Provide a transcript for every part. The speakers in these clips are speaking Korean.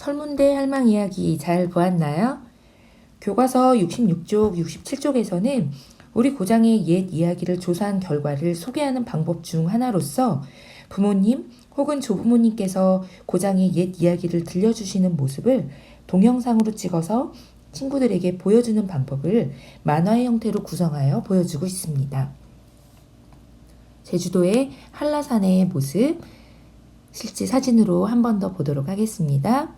설문대 할망 이야기 잘 보았나요? 교과서 66쪽, 67쪽에서는 우리 고장의 옛 이야기를 조사한 결과를 소개하는 방법 중 하나로서 부모님 혹은 조부모님께서 고장의 옛 이야기를 들려주시는 모습을 동영상으로 찍어서 친구들에게 보여주는 방법을 만화의 형태로 구성하여 보여주고 있습니다. 제주도의 한라산의 모습 실제 사진으로 한 번 더 보도록 하겠습니다.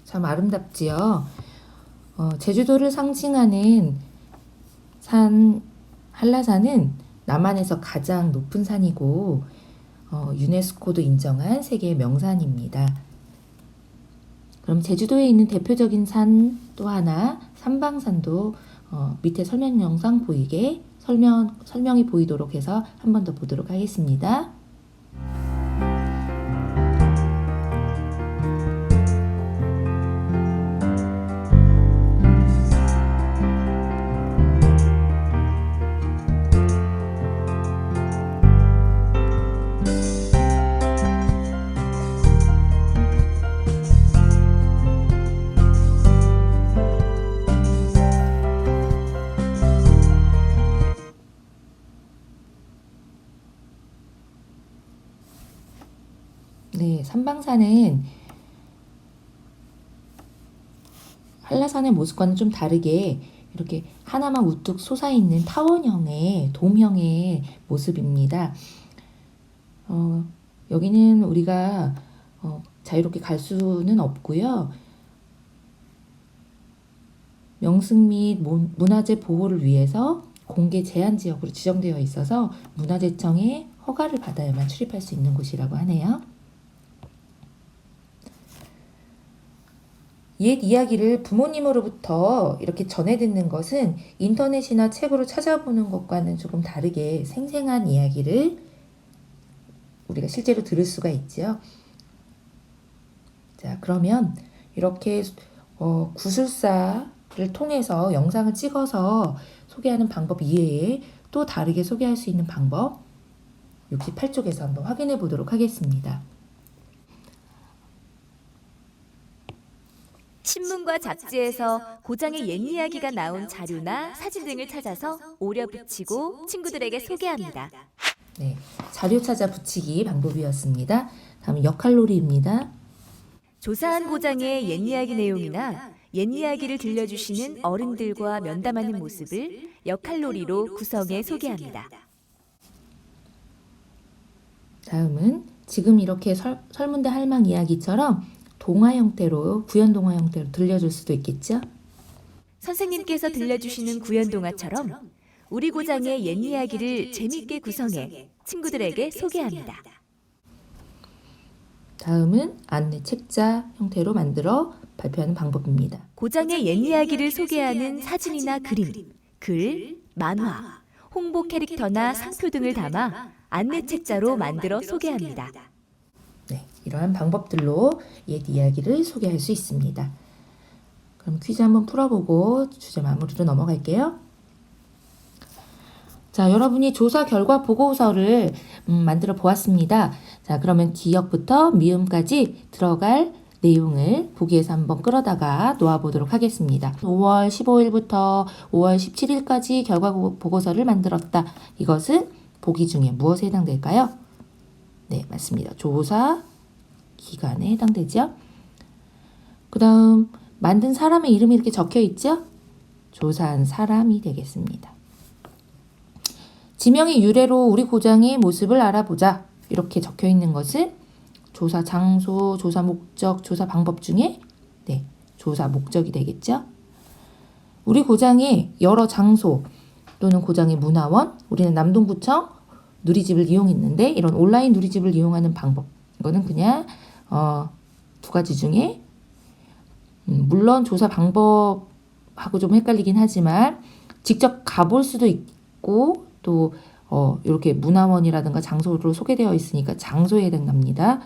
참 아름답지요. 제주도를 상징하는 산 한라산은 남한에서 가장 높은 산이고 유네스코도 인정한 세계 명산입니다. 그럼 제주도에 있는 대표적인 산 또 하나 삼방산도 밑에 설명 영상 보이게 설명이 보이도록 해서 한 번 더 보도록 하겠습니다. 네, 삼방산은 한라산의 모습과는 좀 다르게 이렇게 하나만 우뚝 솟아있는 타원형의 돔형의 모습입니다. 여기는 우리가 자유롭게 갈 수는 없고요. 명승 및 문화재 보호를 위해서 공개 제한 지역으로 지정되어 있어서 문화재청의 허가를 받아야만 출입할 수 있는 곳이라고 하네요. 옛 이야기를 부모님으로부터 이렇게 전해 듣는 것은 인터넷이나 책으로 찾아보는 것과는 조금 다르게 생생한 이야기를 우리가 실제로 들을 수가 있죠. 자, 그러면 이렇게 구술사를 통해서 영상을 찍어서 소개하는 방법 이외에 또 다르게 소개할 수 있는 방법 68쪽에서 한번 확인해 보도록 하겠습니다. 신문과 잡지에서 고장의 옛 이야기가 나온 자료나 사진 등을 찾아서 오려 붙이고 친구들에게 소개합니다. 네, 자료 찾아 붙이기 방법이었습니다. 다음은 역할놀이입니다. 조사한 고장의 옛 이야기 내용이나 옛 이야기를 들려주시는 어른들과 면담하는 모습을 역할놀이로 구성해 소개합니다. 다음은 지금 이렇게 설문대 할망 이야기처럼 동화 형태로, 구연 동화 형태로 들려줄 수도 있겠죠? 선생님께서 들려주시는 구연 동화처럼 우리 고장의 옛 이야기를 재밌게 구성해 친구들에게 소개합니다. 다음은 안내 책자 형태로 만들어 발표하는 방법입니다. 고장의 옛 이야기를 소개하는 사진이나 그림, 글, 만화, 홍보 캐릭터나 상표 등을 담아 안내 책자로 만들어 소개합니다. 네, 이러한 방법들로 옛 이야기를 소개할 수 있습니다. 그럼 퀴즈 한번 풀어보고 주제 마무리로 넘어갈게요. 자, 여러분이 조사 결과 보고서를 만들어 보았습니다. 자, 그러면 기역부터 미음까지 들어갈 내용을 보기에서 한번 끌어다가 놓아보도록 하겠습니다. 5월 15일부터 5월 17일까지 결과 보고서를 만들었다. 이것은 보기 중에 무엇에 해당될까요? 네, 맞습니다. 조사 기간에 해당되죠. 그 다음 만든 사람의 이름이 이렇게 적혀 있죠. 조사한 사람이 되겠습니다. 지명의 유래로 우리 고장의 모습을 알아보자. 이렇게 적혀 있는 것은 조사 장소, 조사 목적, 조사 방법 중에 조사 목적이 되겠죠. 우리 고장의 여러 장소 또는 고장의 문화원, 우리는 남동구청 누리집을 이용했는데 이런 온라인 누리집을 이용하는 방법, 이거는 그냥 두 가지 중에 물론 조사 방법하고 좀 헷갈리긴 하지만 직접 가볼 수도 있고 또 이렇게 문화원이라든가 장소로 소개되어 있으니까 장소에 해당합니다.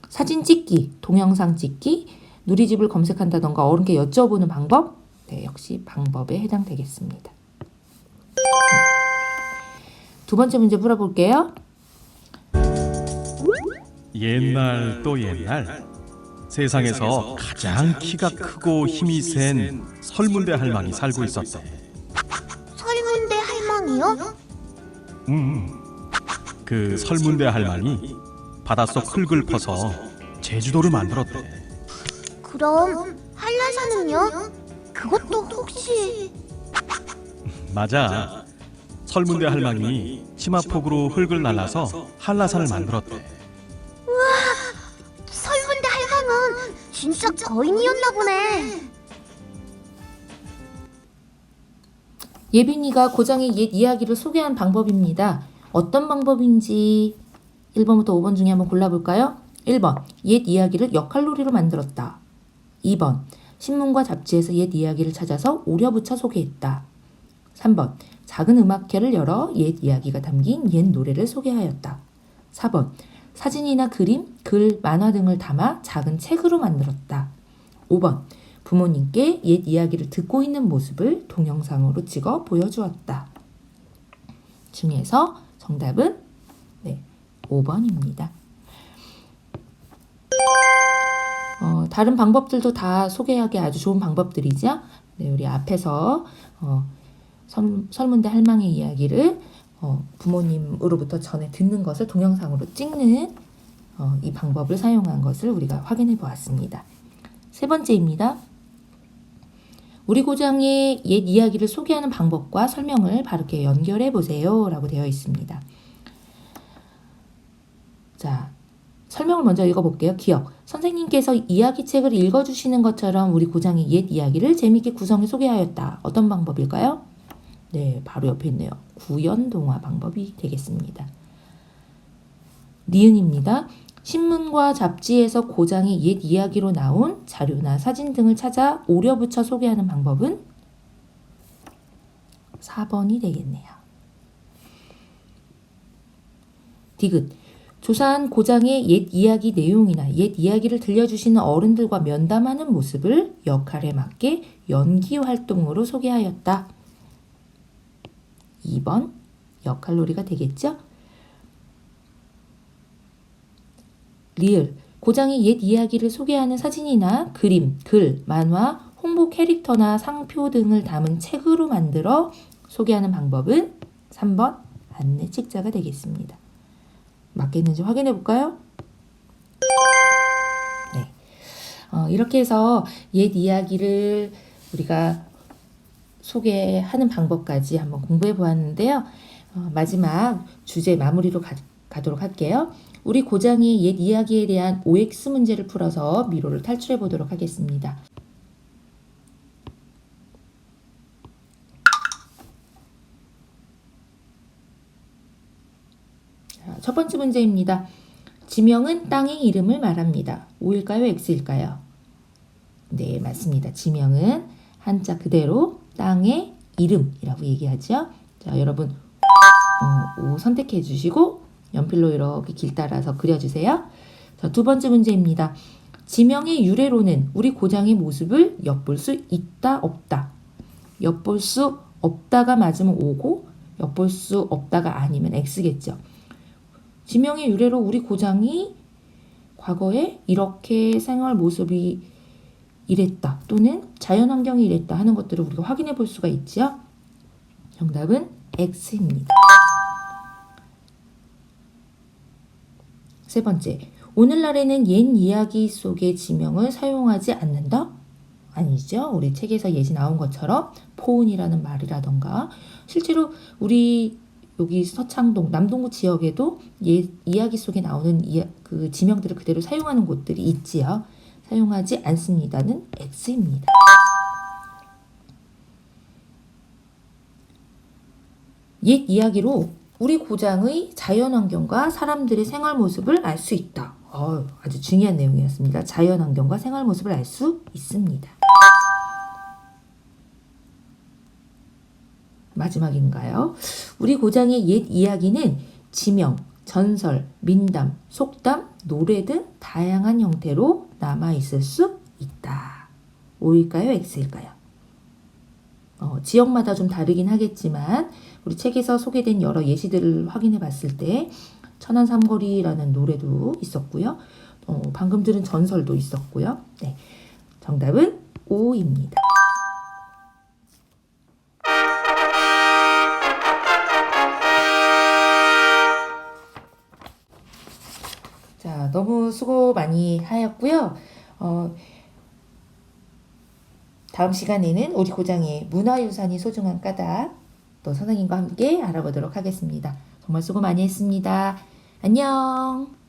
사진 찍기, 동영상 찍기, 누리집을 검색한다던가 어른께 여쭤보는 방법, 역시 방법에 해당되겠습니다. 두 번째 문제 풀어볼게요. 옛날 또 옛날 세상에서 가장 키가 크고 힘이 센 설문대 할망이 살고 있었대. 설문대 할망이요? 그 설문대 할망이 바닷속 흙을 퍼서 제주도를 만들었대. 그럼 한라산은요? 그것도 혹시... 맞아. 설문대 할망이 치마폭으로 흙을 날라서 한라산을 만들었대. 설문대 할망은 진짜 거인이었나 보네. 예빈이가 고장의 옛 이야기를 소개한 방법입니다. 어떤 방법인지 1번부터 5번 중에 한번 골라볼까요? 1번, 옛 이야기를 역할놀이로 만들었다. 2번, 신문과 잡지에서 옛 이야기를 찾아서 오려붙여 소개했다. 3번, 작은 음악회를 열어 옛 이야기가 담긴 옛 노래를 소개하였다. 4번, 사진이나 그림, 글, 만화 등을 담아 작은 책으로 만들었다. 5번, 부모님께 옛 이야기를 듣고 있는 모습을 동영상으로 찍어 보여주었다. 중에서 정답은 5번입니다. 다른 방법들도 다 소개하기 아주 좋은 방법들이죠. 우리 앞에서 설문대 할망의 이야기를 부모님으로부터 전해 듣는 것을 동영상으로 찍는 이 방법을 사용한 것을 우리가 확인해 보았습니다. 세 번째입니다. 우리 고장의 옛 이야기를 소개하는 방법과 설명을 바르게 연결해 보세요 라고 되어 있습니다. 자, 설명을 먼저 읽어볼게요. 기억. 선생님께서 이야기책을 읽어주시는 것처럼 우리 고장의 옛 이야기를 재미있게 구성해 소개하였다. 어떤 방법일까요? 바로 옆에 있네요. 구연동화 방법이 되겠습니다. 니은입니다. 신문과 잡지에서 고장의 옛 이야기로 나온 자료나 사진 등을 찾아 오려붙여 소개하는 방법은 4번이 되겠네요. 디귿. 조사한 고장의 옛 이야기 내용이나 옛 이야기를 들려주시는 어른들과 면담하는 모습을 역할에 맞게 연기 활동으로 소개하였다. 2번 역할놀이가 되겠죠? 리을. 고장의 옛 이야기를 소개하는 사진이나 그림, 글, 만화, 홍보 캐릭터나 상표 등을 담은 책으로 만들어 소개하는 방법은 3번 안내 책자가 되겠습니다. 맞겠는지 확인해 볼까요? 이렇게 해서 옛 이야기를 우리가 소개하는 방법까지 한번 공부해 보았는데요. 마지막 주제 마무리로 가도록 할게요. 우리 고장의 옛 이야기에 대한 OX 문제를 풀어서 미로를 탈출해 보도록 하겠습니다. 첫 번째 문제입니다. 지명은 땅의 이름을 말합니다. O일까요? X일까요? 네, 맞습니다. 지명은 한자 그대로 땅의 이름이라고 얘기하죠. 자, 여러분 O 선택해 주시고 연필로 이렇게 길 따라서 그려주세요. 자, 두 번째 문제입니다. 지명의 유래로는 우리 고장의 모습을 엿볼 수 있다, 없다. 엿볼 수 없다가 맞으면 O고 엿볼 수 없다가 아니면 X겠죠. 지명의 유래로 우리 고장이 과거에 이렇게 생활 모습이 이랬다 또는 자연환경이 이랬다 하는 것들을 우리가 확인해 볼 수가 있죠. 정답은 X입니다. 세 번째, 오늘날에는 옛 이야기 속의 지명을 사용하지 않는다? 아니죠. 우리 책에서 예시 나온 것처럼 포은이라는 말이라던가 실제로 우리 여기 서창동, 남동구 지역에도 이야기 속에 나오는 그 지명들을 그대로 사용하는 곳들이 있지요. 사용하지 않습니다는 X입니다. 옛 이야기로 우리 고장의 자연환경과 사람들의 생활 모습을 알 수 있다. 아주 중요한 내용이었습니다. 자연환경과 생활 모습을 알 수 있습니다. 마지막인가요? 우리 고장의 옛 이야기는 지명, 전설, 민담, 속담, 노래 등 다양한 형태로 남아있을 수 있다. O일까요? X일까요? 지역마다 좀 다르긴 하겠지만 우리 책에서 소개된 여러 예시들을 확인해 봤을 때 천안 삼거리라는 노래도 있었고요. 방금 들은 전설도 있었고요. 네, 정답은 O입니다. 자, 너무 수고 많이 하였고요. 다음 시간에는 우리 고장의 문화유산이 소중한 까닭 또 선생님과 함께 알아보도록 하겠습니다. 정말 수고 많이 했습니다. 안녕.